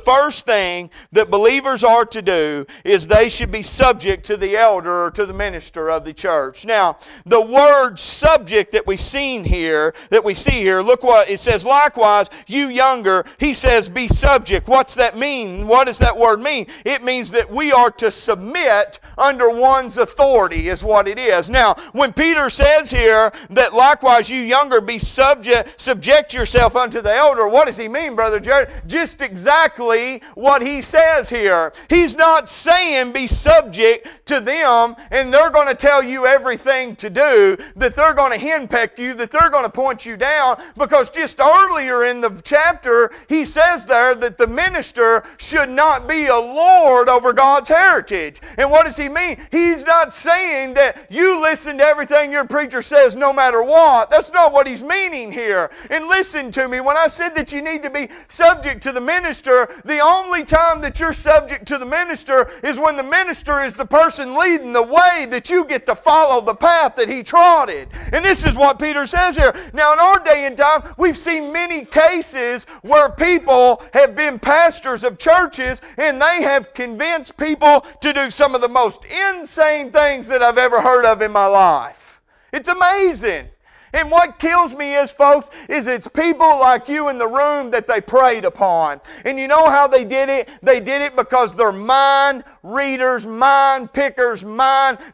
first thing that believers are to do is they should be subject to the elder or to the minister of the church. Now, the word subject that we see here, look what it says. Likewise, you younger, he says, be subject. What's that mean? What does that word mean? It means that we are to submit under one's authority is what it is. Now, when Peter says here that likewise you younger be subject yourself unto the elder, what does he mean, Brother Jared? Just exactly what he says here. He's not saying be subject to them and they're going to tell you everything to do, that they're going to henpeck you, that they're going to point you down, because just earlier in the chapter he says there that the minister should not be a lord over God's heritage. And what does he mean? He's not saying that you listen to everything your preacher says no matter what. That's not what he's meaning here. And listen to me, when I said that you need to be subject to the minister, the only time that you're subject to the minister is when the minister is the person leading the way, that you get to follow the path that he trotted. And this is what Peter says here. Now in our day and time, we've seen many cases where people have been pastors of churches and they have convinced people to do some of the most insane things that I've ever heard of in my life. It's amazing. And what kills me is, folks, is it's people like you in the room that they preyed upon. And you know how they did it? They did it because they're mind readers, mind pickers,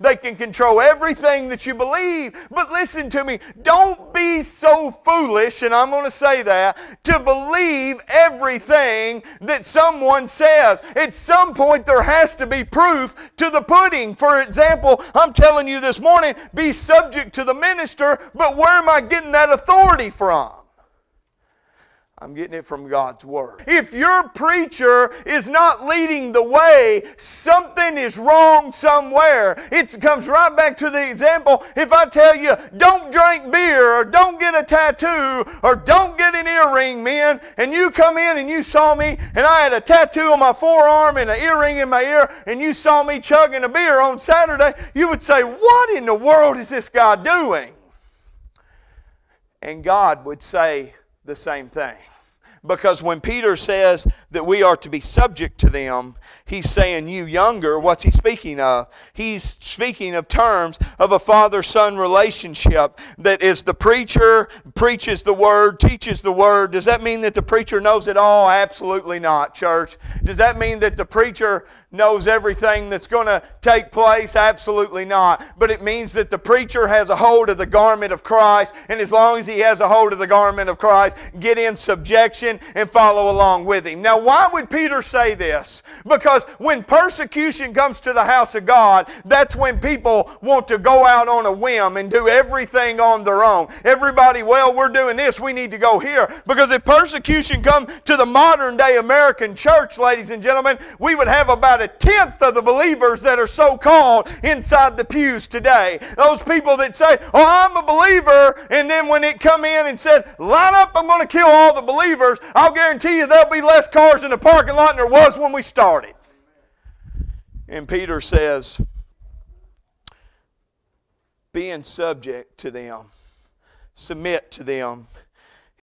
they can control everything that you believe. But listen to me, don't be so foolish, and I'm going to say that, to believe everything that someone says. At some point there has to be proof to the pudding. For example, I'm telling you this morning, be subject to the minister, but where am I getting that authority from? I'm getting it from God's Word. If your preacher is not leading the way, something is wrong somewhere. It comes right back to the example. If I tell you, don't drink beer, or don't get a tattoo, or don't get an earring, men, and you come in and you saw me, and I had a tattoo on my forearm and an earring in my ear, and you saw me chugging a beer on Saturday, you would say, what in the world is this guy doing? And God would say the same thing. Because when Peter says that we are to be subject to them, he's saying you younger. What's he speaking of? He's speaking of terms of a father-son relationship. That is, the preacher preaches the Word, teaches the Word. Does that mean that the preacher knows it all? Absolutely not, church. Does that mean that the preacher knows everything that's going to take place? Absolutely not. But it means that the preacher has a hold of the garment of Christ, and as long as he has a hold of the garment of Christ, get in subjection and follow along with him. Now, why would Peter say this? Because when persecution comes to the house of God, that's when people want to go out on a whim and do everything on their own. Everybody, well, we're doing this, we need to go here. Because if persecution comes to the modern day American church, ladies and gentlemen, we would have about 1/10 of the believers that are so-called inside the pews today. Those people that say, oh, I'm a believer, and then when it come in and said, line up, I'm going to kill all the believers, I'll guarantee you there'll be less cars in the parking lot than there was when we started. And Peter says, being subject to them, submit to them,